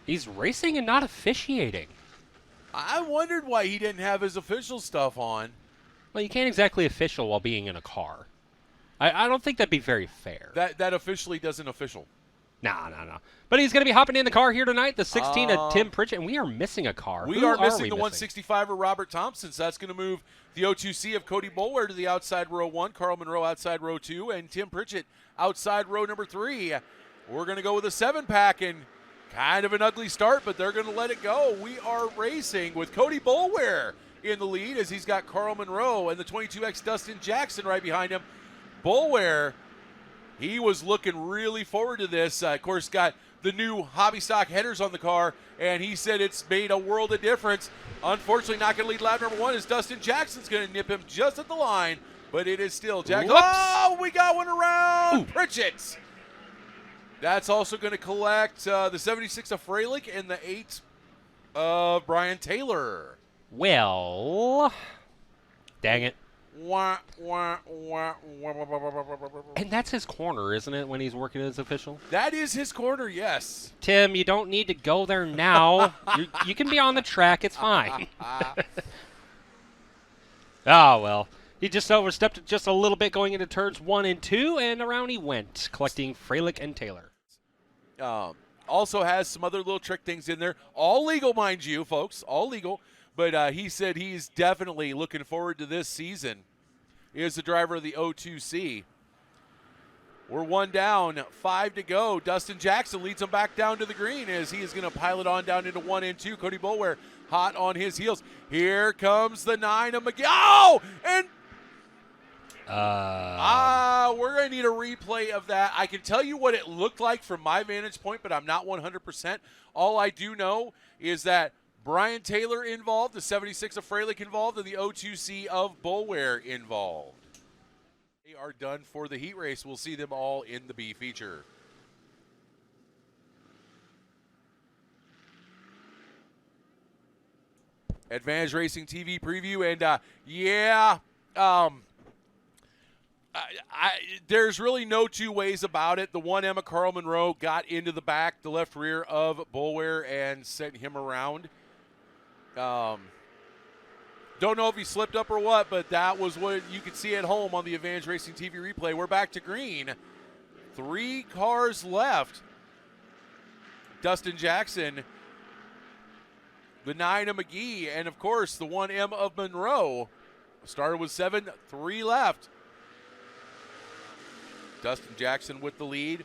He's racing and not officiating. I wondered why he didn't have his official stuff on. Well, you can't exactly official while being in a car. I don't think that'd be very fair. That officially doesn't official. No. But he's going to be hopping in the car here tonight, the 16 of Tim Pritchett, and we are missing a car. We are missing the 165er Robert Thompson, so that's going to move the O2C of Cody Boulware to the outside row 1, Carl Monroe outside row 2, and Tim Pritchett outside row number 3. We're going to go with a 7-pack, and kind of an ugly start, but they're going to let it go. We are racing with Cody Boulware in the lead as he's got Carl Monroe and the 22X Dustin Jackson right behind him. Boulware, he was looking really forward to this. Of course, got the new Hobby Stock headers on the car, and he said it's made a world of difference. Unfortunately, not going to lead lap number 1 as Dustin Jackson's going to nip him just at the line, but it is still Jackson. Oh, we got one around Pritchett. That's also going to collect the 76 of Freilich and the 8 of Brian Taylor. Well, dang it. Wah, wah, wah, And that's his corner, isn't it, when he's working as official? That is his corner, yes. Tim, you don't need to go there now. You can be on the track. It's fine. Well. He just overstepped it just a little bit going into turns 1 and 2, and around he went, collecting Freilich and Taylor. Also has some other little trick things in there. All legal, mind you, folks. All legal. But he said he's definitely looking forward to this season. He is the driver of the O2C. We're 1 down, 5 to go. Dustin Jackson leads him back down to the green as he is going to pilot on down into 1 and 2. Cody Boulware hot on his heels. Here comes the 9 of McGee. Oh! And we're going to need a replay of that. I can tell you what it looked like from my vantage point, but I'm not 100%. All I do know is that Brian Taylor involved, the 76 of Freilich involved, and the O2C of Boulware involved. They are done for the heat race. We'll see them all in the B feature. Advantage Racing TV preview, and there's really no two ways about it. The 1M of Carl Monroe got into the back, the left rear of Boulware, and sent him around. Don't know if he slipped up or what, but that was what you could see at home on the Advantage Racing TV replay. We're back to green. 3 cars left. Dustin Jackson, the 9 of McGee, and of course the 1M of Monroe. Started with 7, 3 left. Dustin Jackson with the lead,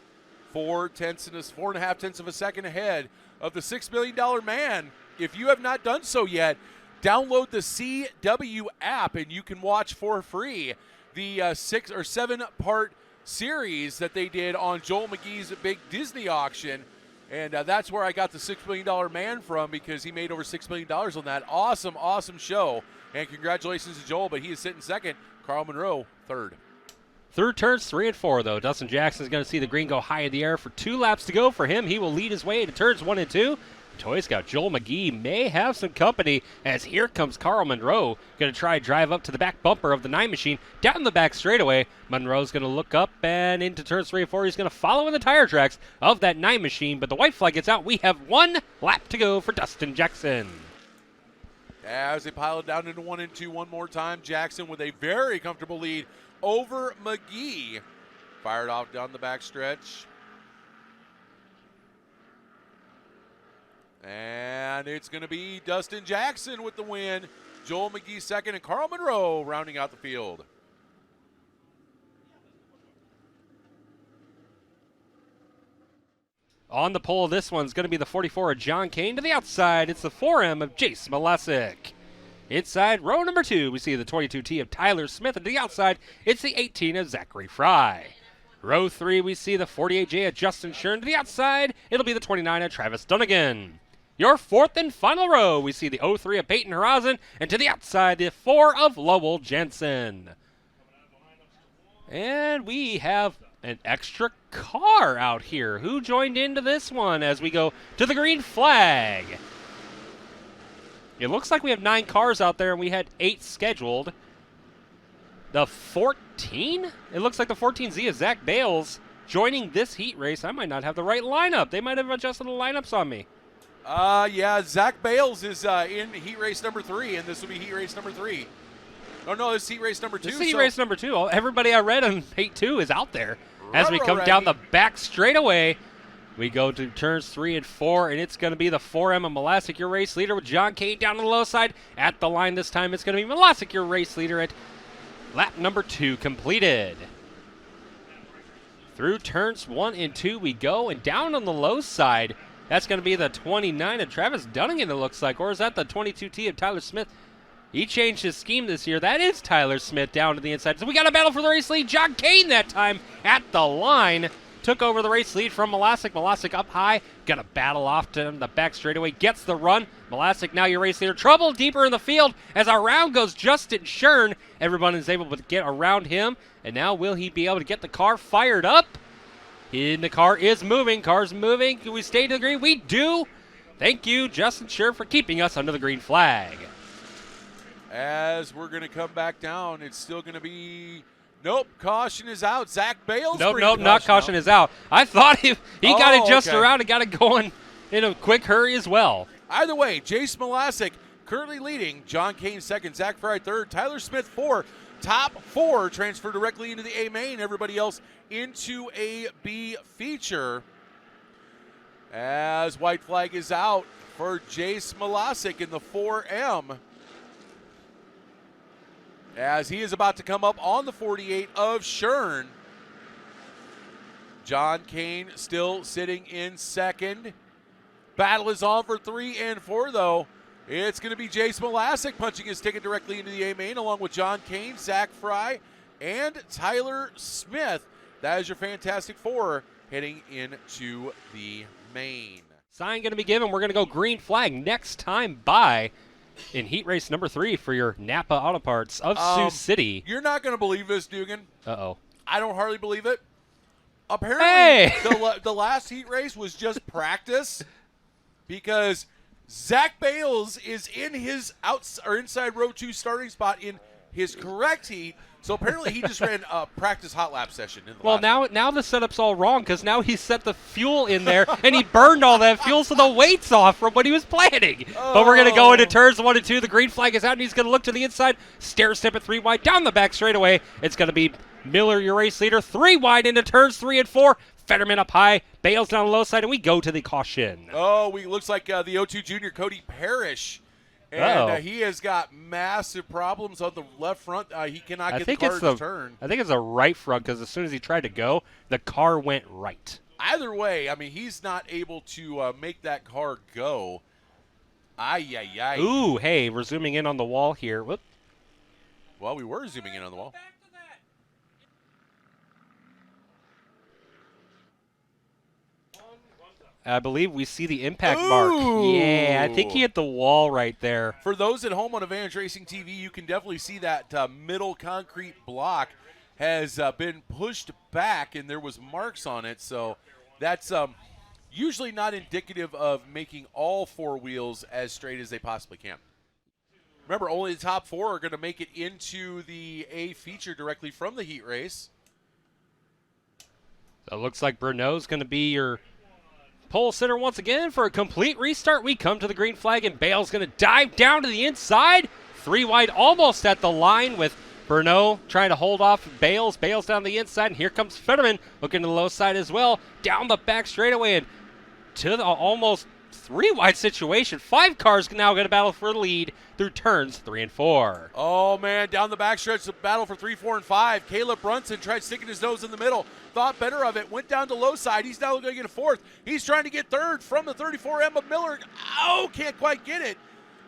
4.5 tenths of a second ahead of the $6 million man. If you have not done so yet, download the CW app and you can watch for free the 6 or 7 part series that they did on Joel McGee's big Disney auction. And that's where I got the $6 million man from, because he made over $6 million on that. Awesome, awesome show. And congratulations to Joel, but he is sitting second. Carl Monroe, third. Through turns 3 and 4, though, Dustin Jackson is going to see the green go high in the air for 2 laps to go for him. He will lead his way to turns 1 and 2. Toy Scout Joel McGee may have some company, as here comes Carl Monroe, going to try to drive up to the back bumper of the 9 machine, down the back straightaway. Monroe's going to look up and into turns 3 and 4. He's going to follow in the tire tracks of that 9 machine, but the white flag gets out. We have 1 lap to go for Dustin Jackson. As they pilot down into 1 and 2 one more time, Jackson with a very comfortable lead over McGee. Fired off down the back stretch. And it's going to be Dustin Jackson with the win. Joel McGee second, and Carl Monroe rounding out the field. On the pole, this one's going to be the 44 of John Kane. To the outside, it's the 4M of Jace Malesic. Inside row number 2, we see the 22T of Tyler Smith, and to the outside, it's the 18 of Zachary Fry. Row 3, we see the 48J of Justin Shern. To the outside, it'll be the 29 of Travis Dunnigan. Your 4th and final row, we see the 03 of Peyton Horizon, and to the outside, the 4 of Lowell Jensen. And we have an extra car out here. Who joined into this one as we go to the green flag? It looks like we have 9 cars out there, and we had 8 scheduled. The 14? It looks like the 14Z of Zach Bales joining this heat race. I might not have the right lineup. They might have adjusted the lineups on me. Yeah, Zach Bales is in heat race number 3, and this will be heat race number 3. Oh, no, this is heat race number 2. This is heat race number 2. Everybody I read on heat 2 is out there. As we come down the back straightaway, we go to turns 3 and 4, and it's going to be the 4M of Malasic, your race leader, with John Kane down on the low side. At the line this time, it's going to be Malasic, your race leader, at lap number 2 completed. Through turns 1 and 2 we go, and down on the low side, that's going to be the 29 of Travis Dunnigan, it looks like. Or is that the 22T of Tyler Smith? He changed his scheme this year. That is Tyler Smith down to the inside. So we got a battle for the race lead. John Kane that time at the line. Took over the race lead from Malasic. Malasic up high. Got a battle off to the back straightaway. Gets the run. Malasic now your race leader. Trouble deeper in the field as our round goes Justin Shern. Everyone is able to get around him. And now will he be able to get the car fired up? The car is moving. Car's moving. Can we stay to the green? We do. Thank you, Justin Shern, for keeping us under the green flag. As we're going to come back down, it's still going to be, nope, caution is out. Zach Bales. Nope, not caution is out. I thought he got it just around and got it going in a quick hurry as well. Either way, Jace Malasic currently leading. John Kane second, Zach Fry third, Tyler Smith 4. Top 4 transfer directly into the A main. Everybody else into a B feature. As white flag is out for Jace Malasic in the 4M. As he is about to come up on the 48 of Shern. John Kane still sitting in second. Battle is on for 3 and 4, though. It's going to be Jace Malasic punching his ticket directly into the A main, along with John Kane, Zach Fry, and Tyler Smith. That is your Fantastic Four heading into the main. Sign going to be given. We're going to go green flag next time by in heat race number 3 for your Napa Auto Parts of Sioux City. You're not going to believe this, Dugan. Uh-oh. I don't hardly believe it. Apparently, the last heat race was just practice because Zach Bales is in his inside row 2 starting spot in his correct heat. So apparently he just ran a practice hot lap session. Now the setup's all wrong because now he set the fuel in there and he burned all that fuel so the weight's off from what he was planning. Oh. But we're going to go into turns 1 and 2. The green flag is out and he's going to look to the inside. Stair step at 3 wide. Down the back straightaway. It's going to be Miller, your race leader. 3 wide into turns 3 and 4. Fetterman up high. Bales down the low side and we go to the caution. Looks like the O2 junior Cody Parrish. And he has got massive problems on the left front. He cannot get the car to turn. I think it's a right front because as soon as he tried to go, the car went right. Either way, I mean, he's not able to make that car go. Ay. Ooh, hey, we're zooming in on the wall here. Whoop. Well, we were zooming in on the wall. I believe we see the impact mark. Yeah, I think he hit the wall right there. For those at home on Advantage Racing TV, you can definitely see that middle concrete block has been pushed back, and there was marks on it. So that's usually not indicative of making all 4 wheels as straight as they possibly can. Remember, only the top 4 are going to make it into the A feature directly from the heat race. So it looks like Bruneau's going to be your pole sitter once again for a complete restart. We come to the green flag, and Bale's going to dive down to the inside. 3 wide, almost at the line with Bruneau trying to hold off Bales. Bales down the inside, and here comes Fetterman looking to the low side as well. Down the back straightaway and to the almost 3 wide situation. 5 cars now going to battle for the lead through turns 3 and 4. Oh, man, down the backstretch, the battle for 3, 4, and 5. Caleb Brunson tried sticking his nose in the middle. Thought better of it, went down to low side. He's now going to get a 4th. He's trying to get 3rd from the 34M of Miller. Oh, can't quite get it.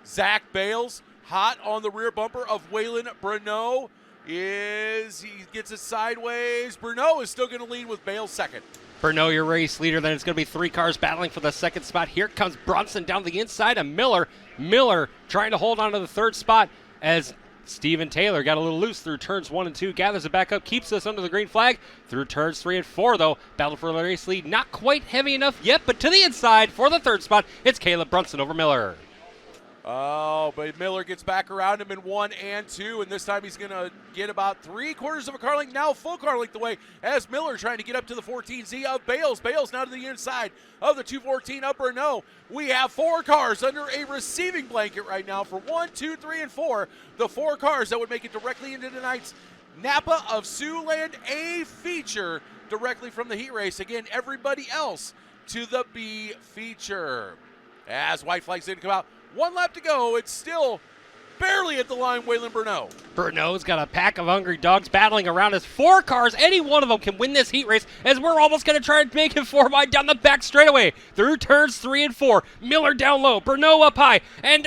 Zach Bales, hot on the rear bumper of Waylon Bruneau. He gets it sideways. Bruneau is still going to lead with Bales 2nd. Bruneau, your race leader. Then it's going to be 3 cars battling for the 2nd spot. Here comes Brunson down the inside of Miller. Miller trying to hold on to the 3rd spot as Steven Taylor got a little loose through turns 1 and 2, gathers it back up, keeps us under the green flag. Through turns 3 and 4, though, battle for the race lead. Not quite heavy enough yet, but to the inside for the 3rd spot, it's Caleb Brunson over Miller. Oh, but Miller gets back around him in 1 and 2, and this time he's going to get about 3/4 of a car length, now full car length away, as Miller trying to get up to the 14Z of Bales. Bales now to the inside of the 214 upper. No, we have 4 cars under a receiving blanket right now for 1, 2, 3, and 4. The 4 cars that would make it directly into tonight's Napa of Siouxland A feature directly from the heat race. Again, everybody else to the B feature. As white flags didn't come out, 1 lap to go. It's still barely at the line, Waylon Bruneau. Bruneau's got a pack of hungry dogs battling around us. 4 cars, any one of them can win this heat race, as we're almost going to try and make it 4 wide down the back straightaway. Through turns 3 and 4. Miller down low, Bruneau up high, and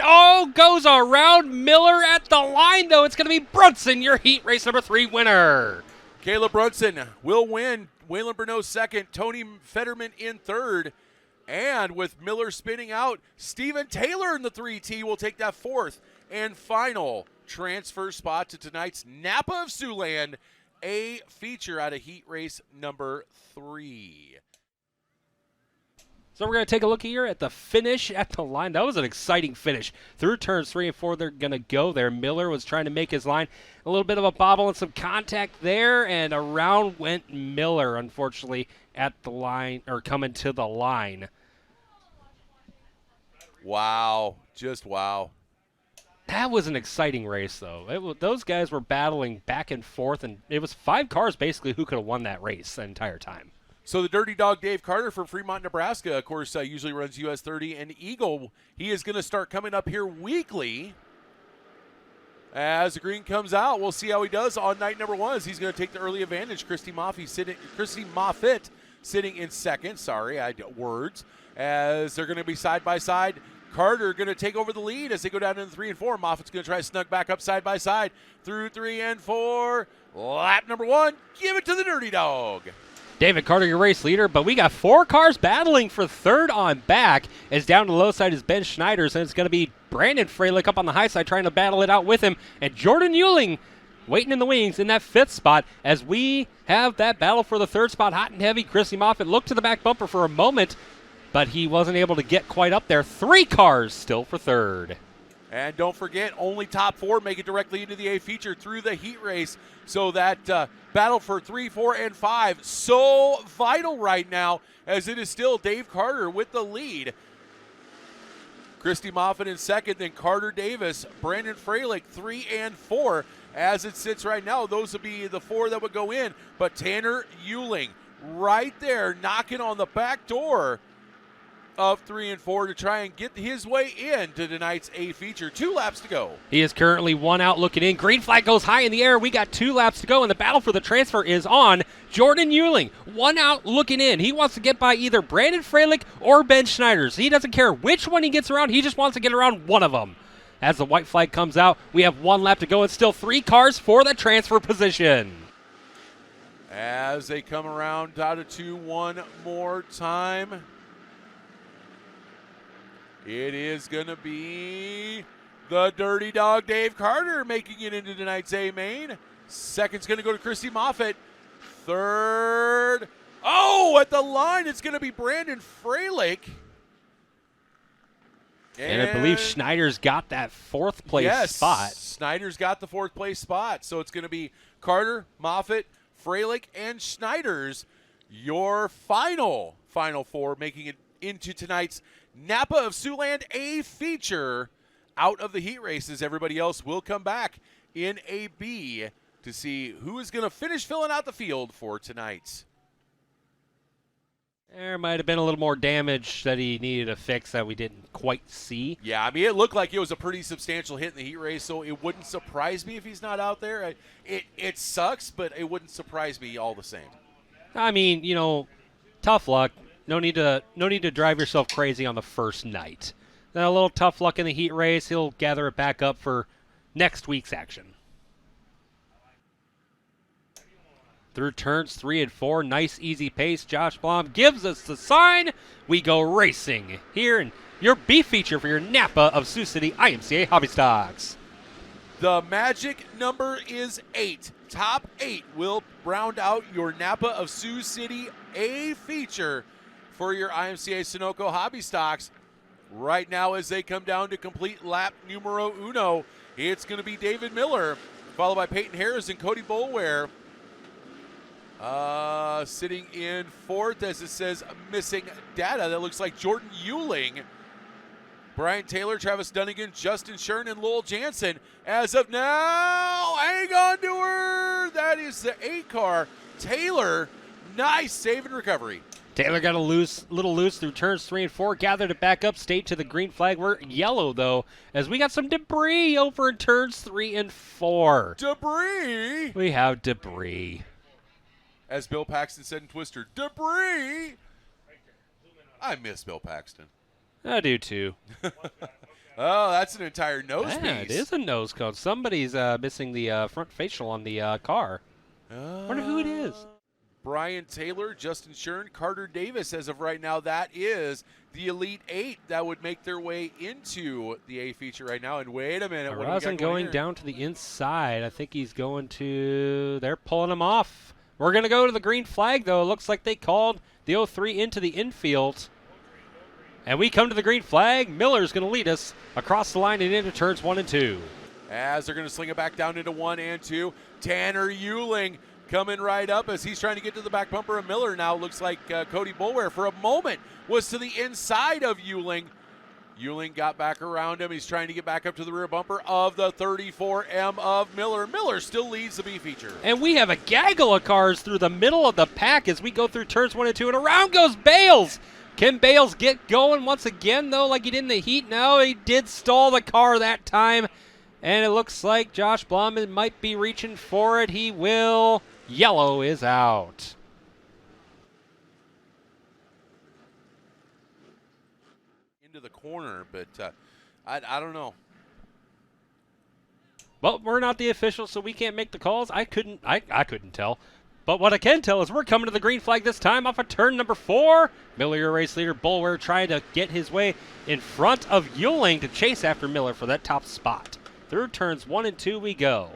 goes around Miller at the line, though. It's going to be Brunson, your heat race number 3 winner. Caleb Brunson will win. Waylon Bruneau second. Tony Fetterman in third. And with Miller spinning out, Steven Taylor in the 3T will take that 4th and final transfer spot to tonight's Napa of Siouxland A feature out of heat race number 3. So we're going to take a look here at the finish at the line. That was an exciting finish. Through turns 3 and 4, they're going to go there. Miller was trying to make his line. A little bit of a bobble and some contact there, and around went Miller, unfortunately, at the line, or coming to the line. Wow. Just wow. That was an exciting race, though. Those guys were battling back and forth, and it was 5 cars basically who could have won that race the entire time. So the Dirty Dog Dave Carter from Fremont, Nebraska, of course, usually runs US 30 and Eagle. He is going to start coming up here weekly. As the green comes out, we'll see how he does on night number 1 as he's going to take the early advantage. Christy Moffitt sitting in second. Sorry, words. As they're going to be side by side. Carter going to take over the lead as they go down into 3 and 4. Moffitt's going to try to snug back up side by side through 3 and 4. Lap number 1, give it to the Dirty Dog. David Carter, your race leader, but we got 4 cars battling for third on back. As down to the low side is Ben Schneiders, and it's going to be Brandon Freilich up on the high side trying to battle it out with him. And Jordan Euling waiting in the wings in that 5th spot as we have that battle for the 3rd spot hot and heavy. Chrissy Moffitt looked to the back bumper for a moment, but he wasn't able to get quite up there. 3 cars still for 3rd. And don't forget, only top 4 make it directly into the A feature through the heat race. So that battle for 3, 4, and 5, so vital right now, as it is still Dave Carter with the lead. Christy Moffitt in second, then Carter Davis, Brandon Freilich 3 and 4. As it sits right now, those would be the 4 that would go in. But Tanner Euling right there knocking on the back door of 3 and 4 to try and get his way into tonight's A feature. 2 laps to go. He is currently 1 out looking in. Green flag goes high in the air. We got 2 laps to go, and the battle for the transfer is on. Jordan Euling, 1 out looking in. He wants to get by either Brandon Freilich or Ben Schneiders. He doesn't care which one he gets around. He just wants to get around one of them. As the white flag comes out, we have 1 lap to go and still 3 cars for the transfer position. As they come around out of 2 one more time. It is going to be the Dirty Dog Dave Carter making it into tonight's A main. Second's going to go to Christy Moffitt. Third. Oh, at the line, it's going to be Brandon Freilich. And I believe Schneider's got that 4th place spot. Schneider's got the 4th place spot. So it's going to be Carter, Moffitt, Freilich, and Schneider's your final 4 making it into tonight's Napa of Siouxland A feature out of the heat races. Everybody else will come back in a B to see who is going to finish filling out the field for tonight. There might have been a little more damage that he needed to fix that we didn't quite see. Yeah, I mean, it looked like it was a pretty substantial hit in the heat race, so it wouldn't surprise me if he's not out there. It sucks, but it wouldn't surprise me all the same. I mean, tough luck. No need to drive yourself crazy on the first night. Then a little tough luck in the heat race. He'll gather it back up for next week's action. Through turns 3 and 4, nice easy pace. Josh Blom gives us the sign. We go racing here in your B feature for your Napa of Sioux City IMCA Hobby Stocks. The magic number is 8. Top 8 will round out your Napa of Sioux City A feature for your IMCA Sunoco Hobby Stocks. Right now, as they come down to complete lap numero uno, it's going to be David Miller, followed by Peyton Harris and Cody Boulware. Sitting in fourth, as it says, missing data. That looks like Jordan Euling, Brian Taylor, Travis Dunnigan, Justin Shern, and Lowell Jansen. As of now, hang on to her. That is the 8 car. Taylor, nice save and recovery. Taylor got a little loose through turns 3 and 4, gathered it back up, stayed to the green flag. We're yellow, though, as we got some debris over in turns 3 and 4. Debris? We have debris. As Bill Paxton said in Twister, debris! I miss Bill Paxton. I do, too. Oh, that's an entire nose piece. It is a nose cone. Somebody's missing the front facial on the car. Wonder who it is. Brian Taylor, Justin Shern, Carter Davis. As of right now, that is the Elite 8 that would make their way into the A feature right now. And wait a minute. Rosen going down to the inside. I think he's going to... They're pulling him off. We're going to go to the green flag, though. It looks like they called the 03 into the infield. And we come to the green flag. Miller's going to lead us across the line and into turns 1 and 2. As they're going to sling it back down into 1 and 2. Tanner Euling coming right up as he's trying to get to the back bumper of Miller. Now it looks like Cody Boulware for a moment was to the inside of Euling. Euling got back around him. He's trying to get back up to the rear bumper of the 34M of Miller. Miller still leads the B feature. And we have a gaggle of cars through the middle of the pack as we go through turns 1 and 2. And around goes Bales. Can Bales get going once again, though, like he did in the heat? No, he did stall the car that time. And it looks like Josh Blauman might be reaching for it. He will. Yellow is out. Into the corner, but I don't know. Well, we're not the officials, so we can't make the calls. I couldn't tell. But what I can tell is we're coming to the green flag this time off of turn number 4. Miller, your race leader, Boulware trying to get his way in front of Euling to chase after Miller for that top spot. Through turns 1 and 2 we go.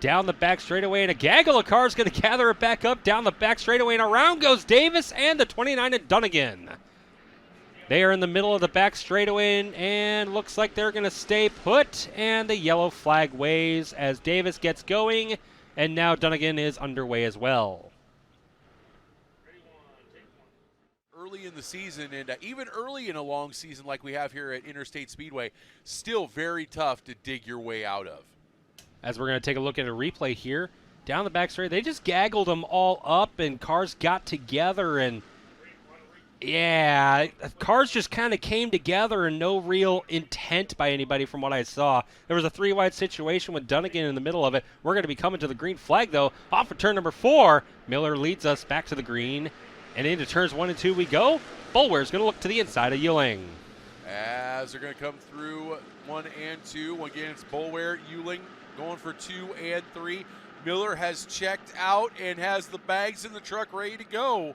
Down the back straightaway, and a gaggle of cars going to gather it back up down the back straightaway, and around goes Davis and the 29 at Dunnigan. They are in the middle of the back straightaway, and looks like they're going to stay put, and the yellow flag waves as Davis gets going, and now Dunnigan is underway as well. Early in the season, and even early in a long season like we have here at Interstate Speedway, still very tough to dig your way out of. As we're going to take a look at a replay here, down the back straight, they just gaggled them all up, and cars got together, and yeah, cars just kind of came together and no real intent by anybody from what I saw. There was a 3-wide situation with Dunnigan in the middle of it. We're going to be coming to the green flag, though. Off of turn number 4, Miller leads us back to the green, and into turns 1 and 2 we go. Boulware's going to look to the inside of Euling. As they're going to come through 1 and 2. Again, it's Boulware, Euling going for 2 and 3. Miller has checked out and has the bags in the truck ready to go.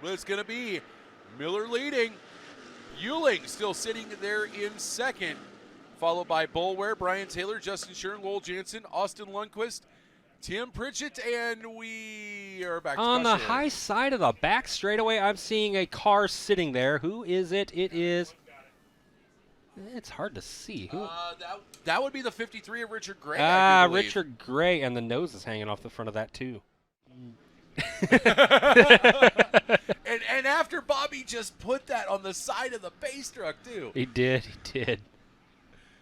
But it's going to be Miller leading. Euling still sitting there in second, followed by Boulware, Brian Taylor, Justin Shern, Lowell Jansen, Austin Lundquist, Tim Pritchett, and we are back to on the caution. high side of the back straightaway. I'm seeing a car sitting there. Who is it? It is. It's hard to see. Who? That would be the 53 of Richard Gray. Richard Gray, and the nose is hanging off the front of that too. and after Bobby just put that on the side of the base truck too. He did.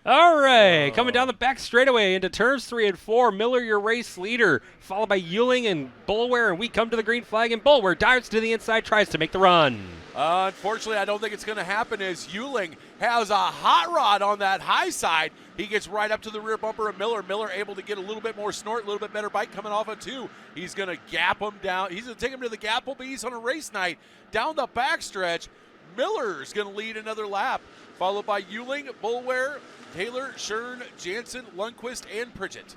All right, coming down the back straightaway into turns 3 and 4. Miller, your race leader, followed by Euling and Boulware, and we come to the green flag, and Boulware dives to the inside, tries to make the run. Unfortunately, I don't think it's going to happen as Euling has a hot rod on that high side. He gets right up to the rear bumper of Miller. Miller able to get a little bit more snort, a little bit better bike coming off of 2. He's going to gap him down. He's going to take him to the Gapplebees on a race night. Down the backstretch, Miller's going to lead another lap, followed by Euling, Boulware, Taylor, Shern, Jansen, Lundquist, and Pritchett.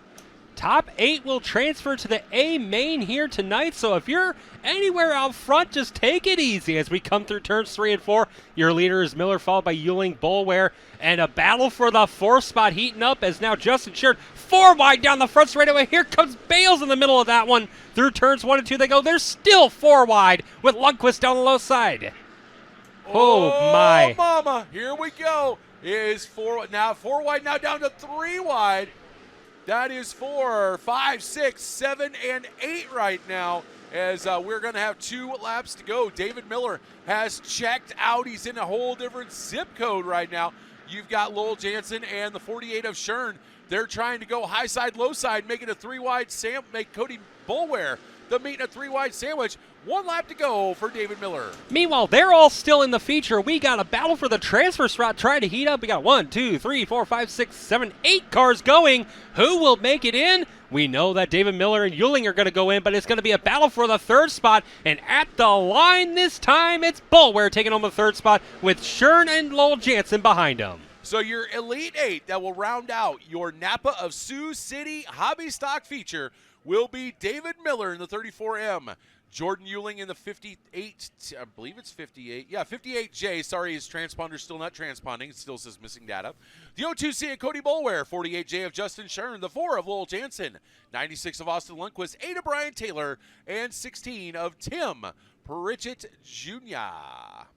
Top 8 will transfer to the A main here tonight, so if you're anywhere out front, just take it easy as we come through turns 3 and 4. Your leader is Miller, followed by Euling, Boulware, and a battle for the 4th spot heating up as now Justin Shern 4 wide down the front straightaway. Here comes Bales in the middle of that one. Through turns 1 and 2 they go. They're still 4 wide with Lundquist down the low side. Oh, my. Mama. Here we go. It is four wide, now down to 3 wide. That is 4, 5, 6, 7, and 8 right now, as we're going to have 2 laps to go. David Miller has checked out. He's in a whole different zip code right now. You've got Lowell Jansen and the 48 of Shern. They're trying to go high side, low side, make it a 3-wide make Cody Boulware the meet in a 3-wide sandwich. 1 lap to go for David Miller. Meanwhile, they're all still in the feature. We got a battle for the transfer spot trying to heat up. We got 1, 2, 3, 4, 5, 6, 7, 8 cars going. Who will make it in? We know that David Miller and Euling are going to go in, but it's going to be a battle for the 3rd spot. And at the line this time, it's Boulware taking on the 3rd spot with Shern and Lowell Jansen behind him. So your Elite 8 that will round out your Napa of Sioux City Hobby Stock feature will be David Miller in the 34M, Jordan Euling in the 58, I believe it's 58, yeah, 58J. Sorry, his transponder's still not transponding. It still says missing data. The 02C of Cody Boulware, 48J of Justin Shern, the 4 of Lowell Jansen, 96 of Austin Lundquist, 8 of Brian Taylor, and 16 of Tim Pritchett Jr.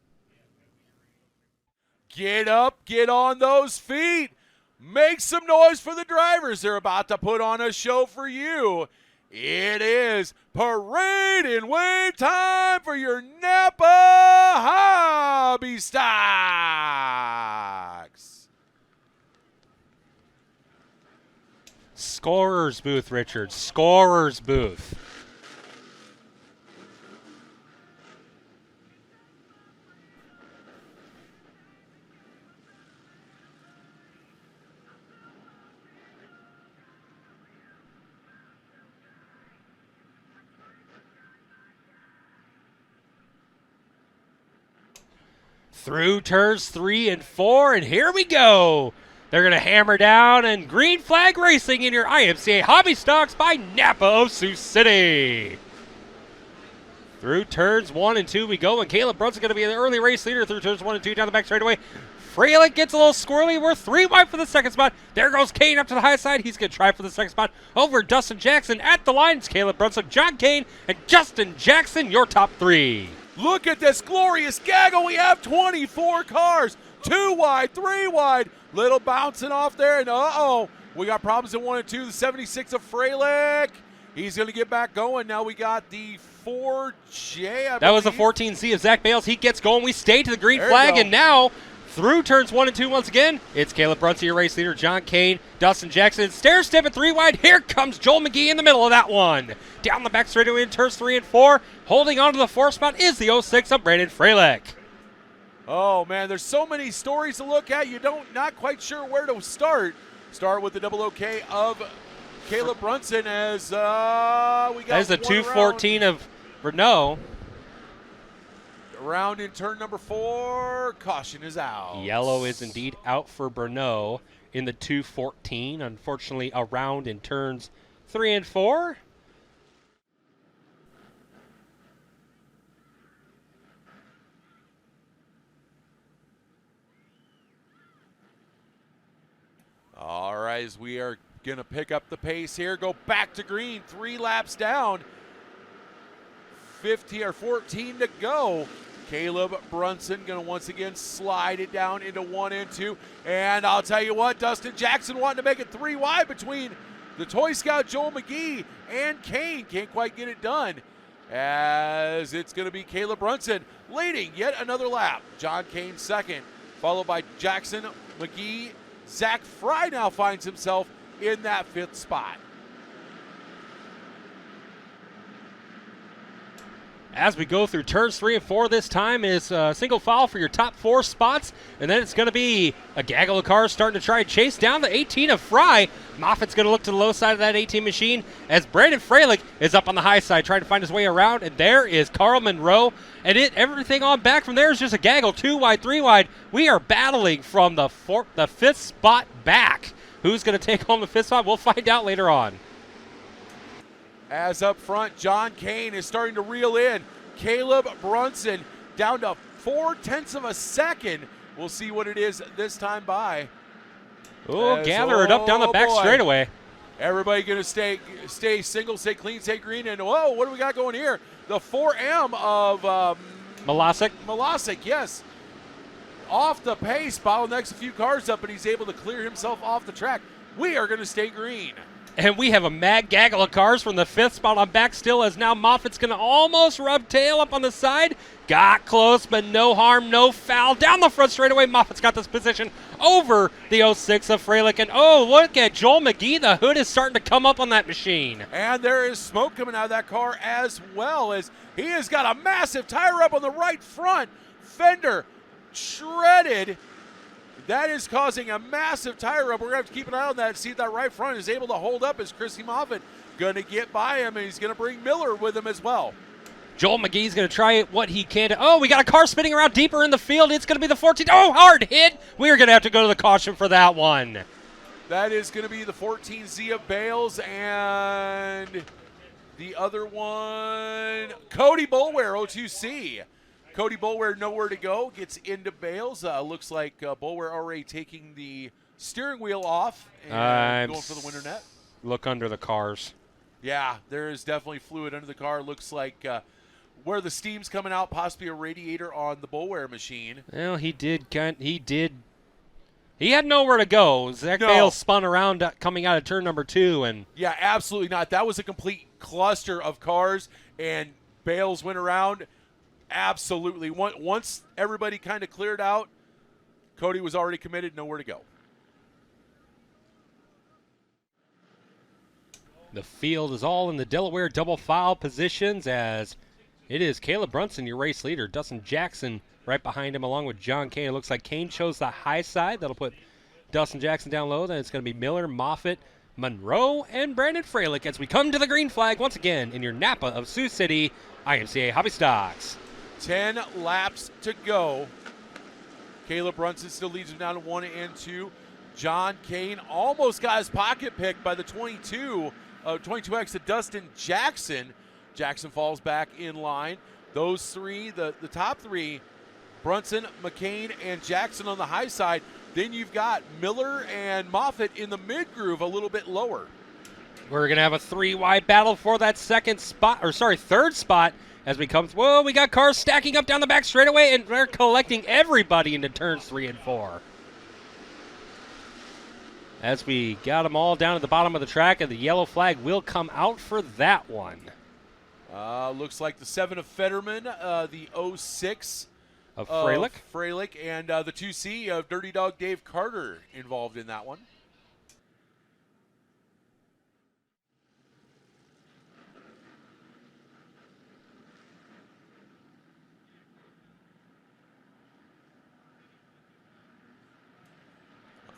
Get up, get on those feet. Make some noise for the drivers. They're about to put on a show for you. It is parade and wave time for your Napa Hobby Stocks. Scorer's booth, Richard. Scorer's booth. Through turns 3 and 4, and here we go. They're going to hammer down, and green flag racing in your IMCA Hobby Stocks by Napa of Sioux City. Through turns 1 and 2 we go, and Caleb Brunson going to be the early race leader through turns 1 and 2 down the back straightaway. Freilich gets a little squirrely. We're 3 wide for the 2nd spot. There goes Kane up to the high side. He's going to try for the 2nd spot over Dustin Jackson. At the line, it's Caleb Brunson, John Kane, and Justin Jackson, your top 3. Look at this glorious gaggle. We have 24 cars. 2 wide, 3 wide. Little bouncing off there, and we got problems in 1 and 2. The 76 of Freilich. He's going to get back going. Now we got the 4J. That was the 14C of Zach Bales. He gets going. We stay to the green flag, and now through turns 1 and 2 once again, it's Caleb Brunson, your race leader, John Kane, Dustin Jackson, stair step at 3 wide. Here comes Joel McGee in the middle of that one. Down the back straightaway in turns 3 and 4. Holding on to the 4th spot is the 06 of Brandon Freilich. Oh, man, there's so many stories to look at. Not quite sure where to start. Start with the double OK of Caleb Brunson as we got that is the 214 of Renault. Around in turn number 4, caution is out. Yellow is indeed out for Brno in the 214. Unfortunately, around in turns 3 and 4. All right, as we are going to pick up the pace here, go back to green, 3 laps down. 14 to go. Caleb Brunson going to once again slide it down into 1 and 2. And I'll tell you what, Dustin Jackson wanting to make it 3 wide between the Toy Scout Joel McGee and Kane. Can't quite get it done, as it's going to be Caleb Brunson leading yet another lap. John Kane second, followed by Jackson, McGee. Zach Fry now finds himself in that 5th spot. As we go through turns 3 and 4, this time is single file for your top 4 spots. And then it's going to be a gaggle of cars starting to try and chase down the 18 of Fry. Moffitt's going to look to the low side of that 18 machine as Brandon Freilich is up on the high side trying to find his way around. And there is Carl Monroe. And everything on back from there is just a gaggle, 2 wide, 3 wide. We are battling from the 5th spot back. Who's going to take home the 5th spot? We'll find out later on. As up front, John Kane is starting to reel in. Caleb Brunson down to 0.4 of a second. We'll see what it is this time by. Oh, gather it up down the back straightaway. Everybody going to stay single, stay clean, stay green. And whoa, what do we got going here? The 4M of Malasic. Malasic, yes. off the pace, bottlenecks a few cars up, and he's able to clear himself off the track. We are going to stay green. And we have a mad gaggle of cars from the 5th spot on back still, as now Moffitt's going to almost rub tail up on the side. Got close, but no harm, no foul. Down the front straightaway, Moffitt's got this position over the 06 of Freilich. And oh, look at Joel McGee. The hood is starting to come up on that machine. And there is smoke coming out of that car as well, as he has got a massive tire up on the right front. Fender shredded. That is causing a massive tire rub. We're going to have to keep an eye on that and see if that right front is able to hold up as Christy Moffitt going to get by him, and he's going to bring Miller with him as well. Joel McGee's going to try what he can to, oh, we got a car spinning around deeper in the field. It's going to be the 14. Oh, hard hit. We're going to have to go to the caution for that one. That is going to be the 14Z of Bales, and the other one, Cody Boulware, 02C. Cody Boulware nowhere to go, gets into Bales. Looks like Boulware already taking the steering wheel off and going for the winter net. Look under the cars. Yeah, there is definitely fluid under the car. Looks like where the steam's coming out, possibly a radiator on the Boulware machine. Well, he had nowhere to go. Zach Bales spun around coming out of turn number 2. And yeah, absolutely not. That was a complete cluster of cars, and Bales went around. Absolutely. Once everybody kind of cleared out, Cody was already committed, nowhere to go. The field is all in the Delaware double file positions, as it is Caleb Brunson, your race leader. Dustin Jackson right behind him along with John Kane. It looks like Kane chose the high side. That'll put Dustin Jackson down low. Then it's going to be Miller, Moffitt, Monroe, and Brandon Freilich as we come to the green flag once again in your Napa of Sioux City IMCA Hobby Stocks. 10 laps to go. Caleb Brunson still leads him down to 1 and 2. John Kane almost got his pocket picked by the 22X to Dustin Jackson. Jackson falls back in line. Those three, the top three, Brunson, McCain, and Jackson on the high side. Then you've got Miller and Moffitt in the mid-groove a little bit lower. We're going to have a 3-wide battle for that third spot. As we come, whoa, we got cars stacking up down the back straightaway, and they're collecting everybody into turns 3 and 4. As we got them all down at the bottom of the track, and the yellow flag will come out for that one. Looks like the 7 of Fetterman, the 06 of Freilich, and the 2C of Dirty Dog Dave Carter involved in that one.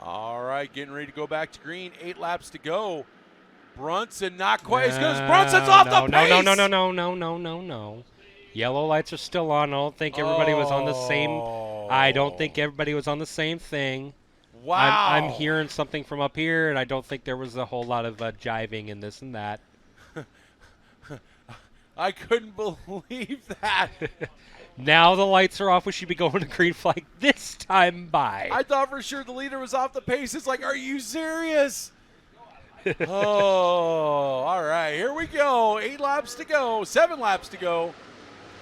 All right, getting ready to go back to green. 8 laps to go. Brunson not quite as good as Brunson's off the pace. No. Yellow lights are still on. I don't think everybody was on the same. I don't think everybody was on the same thing. Wow. I'm hearing something from up here, and I don't think there was a whole lot of jiving and this and that. I couldn't believe that. Now the lights are off. We should be going to green flag this time by. I thought for sure the leader was off the pace. It's like, are you serious? Oh, all right. Here we go. 8 laps to go. 7 laps to go.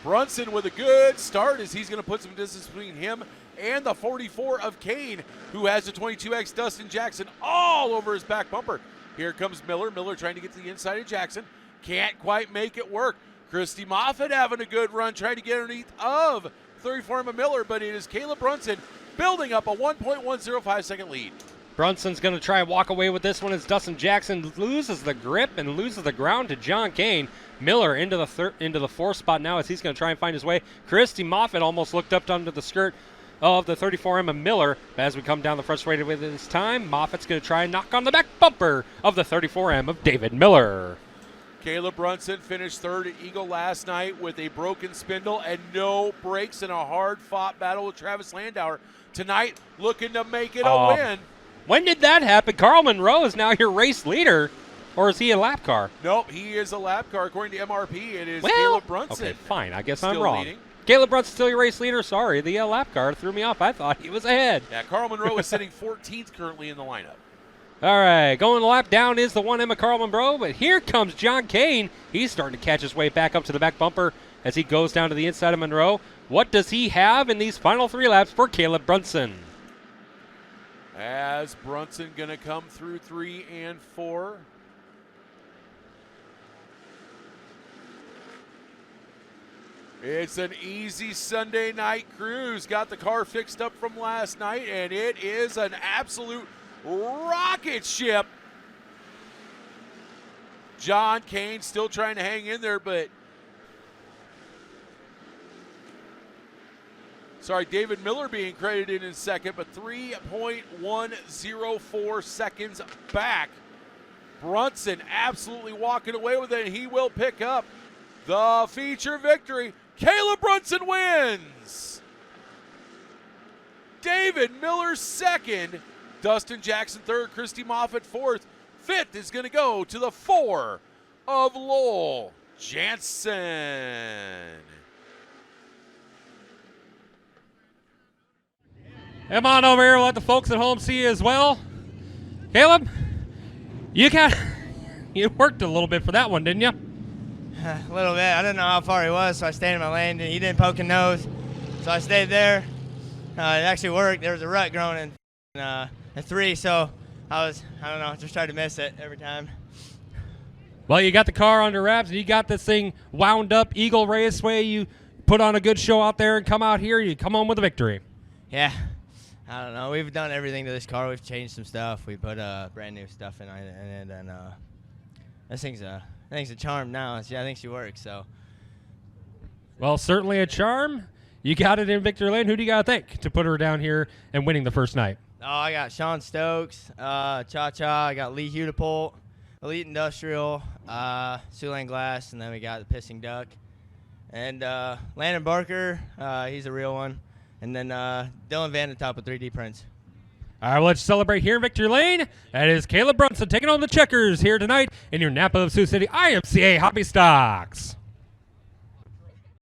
Brunson with a good start as he's going to put some distance between him and the 44 of Kane, who has the 22X Dustin Jackson all over his back bumper. Here comes Miller. Miller trying to get to the inside of Jackson. Can't quite make it work. Christy Moffitt having a good run, trying to get underneath of 34 Emma Miller, but it is Caleb Brunson building up a 1.105 second lead. Brunson's going to try and walk away with this one as Dustin Jackson loses the grip and loses the ground to John Kane. Miller into the 4th spot now as he's going to try and find his way. Christy Moffitt almost looked up under the skirt of the 34 Emma Miller. As we come down the front straightaway this time, Moffitt's going to try and knock on the back bumper of the 34M of David Miller. Caleb Brunson finished 3rd at Eagle last night with a broken spindle and no brakes in a hard-fought battle with Travis Landauer. Tonight, looking to make it a win. When did that happen? Carl Monroe is now your race leader, or is he a lap car? Nope, he is a lap car. According to MRP, it is Caleb Brunson. Okay, fine. I guess I'm still wrong. leading. Caleb Brunson's still your race leader. Sorry, the lap car threw me off. I thought he was ahead. Yeah, Carl Monroe is sitting 14th currently in the lineup. All right, going the lap down is the 1 Emma Carl Monroe, but here comes John Kane. He's starting to catch his way back up to the back bumper as he goes down to the inside of Monroe. What does he have in these final 3 laps for Caleb Brunson? As Brunson going to come through 3 and 4. It's an easy Sunday night cruise. Got the car fixed up from last night, and it is an absolute rocket ship. John Kane still trying to hang in there, but David Miller being credited in second, but 3.104 seconds back. Brunson absolutely walking away with it, and he will pick up the feature victory. Caleb Brunson wins. David Miller second. Dustin Jackson third. Christy Moffitt fourth. Fifth is going to go to the 4 of Lowell Jansen. Come on over here. We'll let the folks at home see you as well. Caleb, you worked a little bit for that one, didn't you? A little bit. I didn't know how far he was, so I stayed in my lane. And he didn't poke a nose, so I stayed there. It actually worked. There was a rut growing in 3, so I don't know, just tried to miss it every time. Well, you got the car under wraps, and you got this thing wound up Eagle Raceway. You put on a good show out there and come out here. You come home with a victory. Yeah. I don't know. We've done everything to this car. We've changed some stuff. We put brand new stuff in it, and this thing's a charm now. I think she works. So. Well, certainly a charm. You got it in Victory Lane. Who do you got to thank to put her down here and winning the first night? Oh, I got Sean Stokes, Cha-Cha. I got Lee Hudepult, Elite Industrial, Siouxland Glass, and then we got the Pissing Duck. And Landon Barker, he's a real one. And then Dylan Vandetop with 3D prints. All right, well, let's celebrate here in Victory Lane. That is Caleb Brunson taking on the checkers here tonight in your Napa of Sioux City IMCA Hobby Stocks.